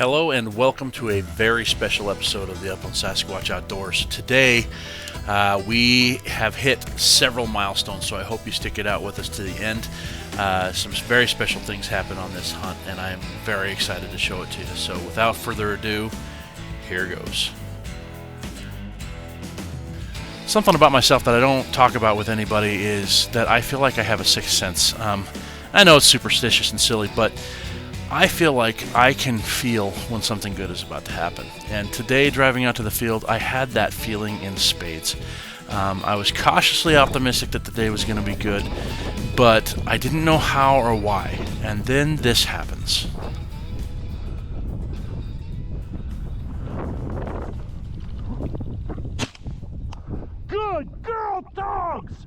Hello and welcome to a very special episode of the Upland Sasquatch Outdoors. Today we have hit several milestones, so I hope you stick it out with us to the end. Some very special things happen on this hunt, and I am very excited to show it to you. So without further ado, here goes. Something about myself that I don't talk about with anybody is that I feel like I have a sixth sense. I know it's superstitious and silly, but I feel like I can feel when something good is about to happen. And today, driving out to the field, I had that feeling in spades. I was cautiously optimistic that the day was going to be good, but I didn't know how or why. And then this happens. Good girl, Tonks!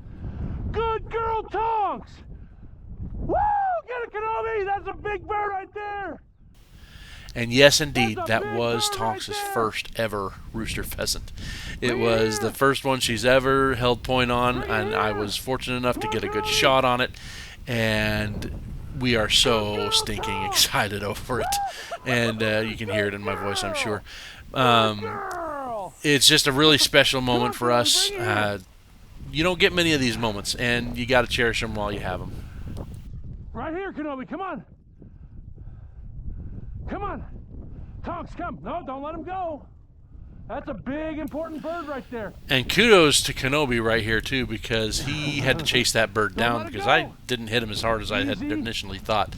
Good girl, Tonks! Woo! Get it, Kenobi! That's a big bird right there! And yes, indeed, that was Tonks' first ever rooster pheasant. It was the first one she's ever held point on, and I was fortunate enough to get a good shot on it, and we are so stinking excited over it. And you can hear it in my voice, I'm sure. It's just a really special moment for us. You don't get many of these moments, and you got to cherish them while you have them. Right here, Kenobi, come on! Come on! Tonks, come! No, don't let him go! That's a big, important bird right there. And kudos to Kenobi right here, too, because he had to chase that bird down because I didn't hit him as hard as I had initially thought.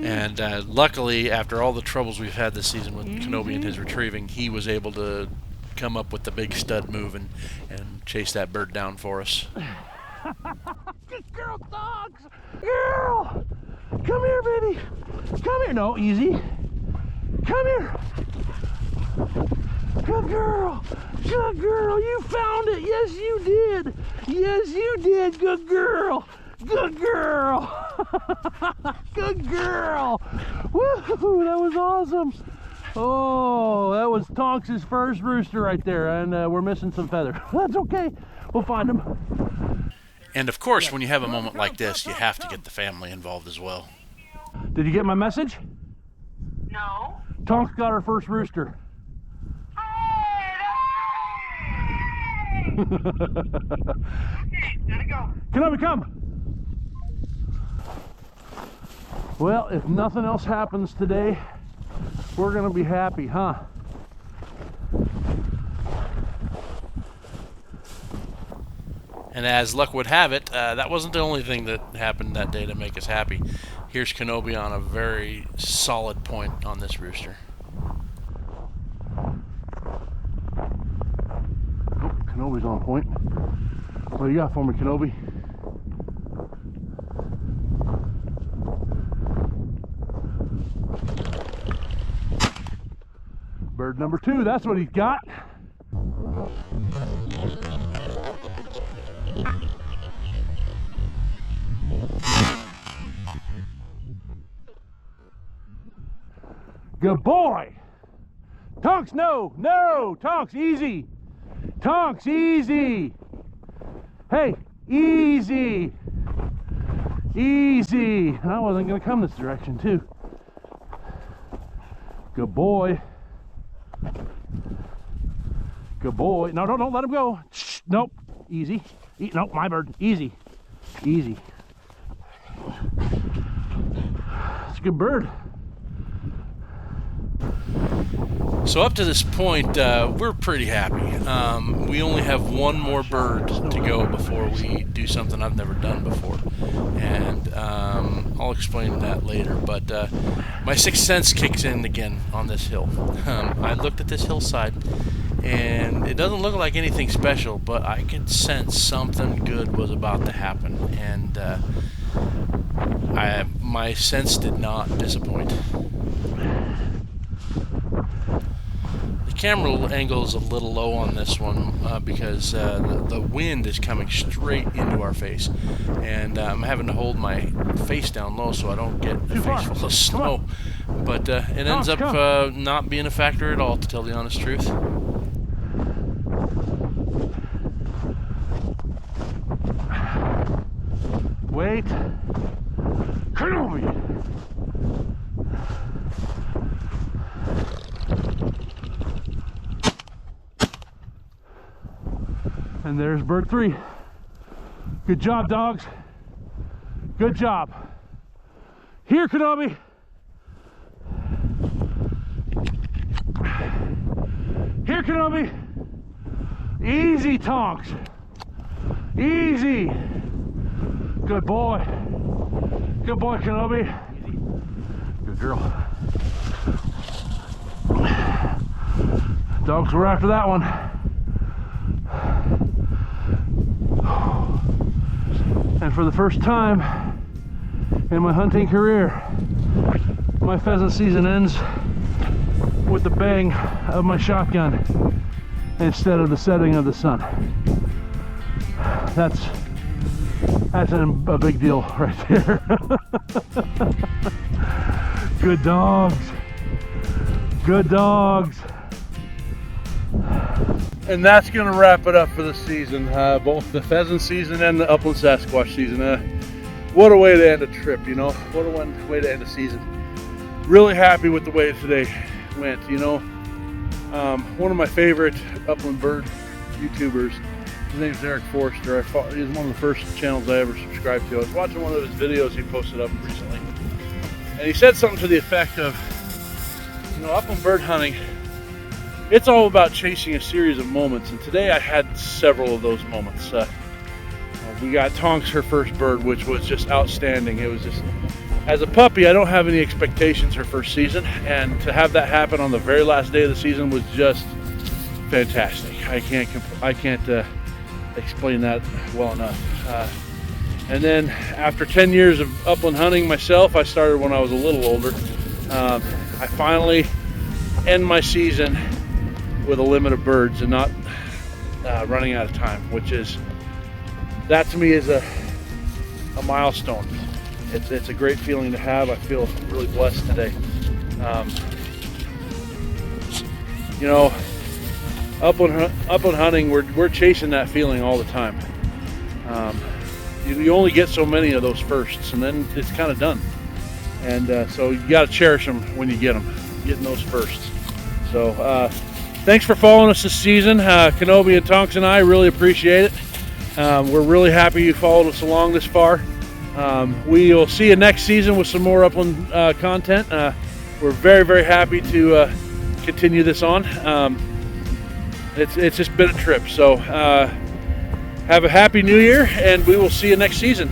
And luckily, after all the troubles we've had this season with Kenobi and his retrieving, he was able to come up with the big stud move and chase that bird down for us. Good girl, Tonks! Girl! Come here, baby! Come here! No, easy! Come here! Good girl! Good girl! You found it! Yes, you did! Yes, you did! Good girl! Good girl! Good girl! Woo! That was awesome! Oh, that was Tonks' first rooster right there, and we're missing some feathers. That's okay. We'll find them. And of course, when you have a moment like this, you have to get the family involved as well. Did you get my message? No. Tonks got her first rooster. Okay, gotta go. Kenobi, come! Well, if nothing else happens today, we're gonna be happy, huh? And as luck would have it, that wasn't the only thing that happened that day to make us happy. Here's Kenobi on a very solid point on this rooster. Oh, Kenobi's on point. What do you got for me, Kenobi? Bird number 2, that's what he's got. Good boy! Tonks, no! No! Tonks, easy! Tonks, easy! Hey, easy! Easy! I wasn't gonna come this direction, too. Good boy. Good boy. No, don't let him go. Shh, nope. Easy. Nope, my bird. Easy. Easy. It's a good bird. So up to this point, we're pretty happy. We only have one more bird to go before we do something I've never done before. And I'll explain that later. But my sixth sense kicks in again on this hill. I looked at this hillside, and it doesn't look like anything special, but I could sense something good was about to happen. And my sense did not disappoint. The camera angle is a little low on this one because the wind is coming straight into our face, and I'm having to hold my face down low so I don't get a face full of snow. But it ends up not being a factor at all, to tell the honest truth. Wait. Kenobi! And there's bird 3. Good job, dogs. Good job. Here, Kenobi. Here, Kenobi. Easy, Tonks. Easy. Good boy. Good boy, Kenobi. Good girl. Dogs were after that one. And for the first time in my hunting career, my pheasant season ends with the bang of my shotgun instead of the setting of the sun. That's a big deal right there. Good dogs. Good dogs. And that's going to wrap it up for the season, both the pheasant season and the upland Sasquatch season. What a way to end a trip, you know. What a way to end a season. Really happy with the way today went, you know. One of my favorite upland bird YouTubers, his name's Eric Forster. He's one of the first channels I ever subscribed to. I was watching one of his videos he posted up recently, and he said something to the effect of, you know, upland bird hunting, it's all about chasing a series of moments, and today I had several of those moments. We got Tonks, her first bird, which was just outstanding. It was just, as a puppy, I don't have any expectations her first season, and to have that happen on the very last day of the season was just fantastic. I can't explain that well enough. And then after 10 years of upland hunting myself, I started when I was a little older. I finally end my season with a limit of birds and not running out of time, which is, that to me is a milestone. It's a great feeling to have. I feel really blessed today. You know, upland hunting, we're chasing that feeling all the time. You only get so many of those firsts, and then it's kind of done. And so you got to cherish them when you get them, getting those firsts. So thanks for following us this season. Kenobi and Tonks and I really appreciate it. We're really happy you followed us along this far. We will see you next season with some more upland content. We're very, very happy to continue this on. It's just been a trip. So have a happy new year, and we will see you next season.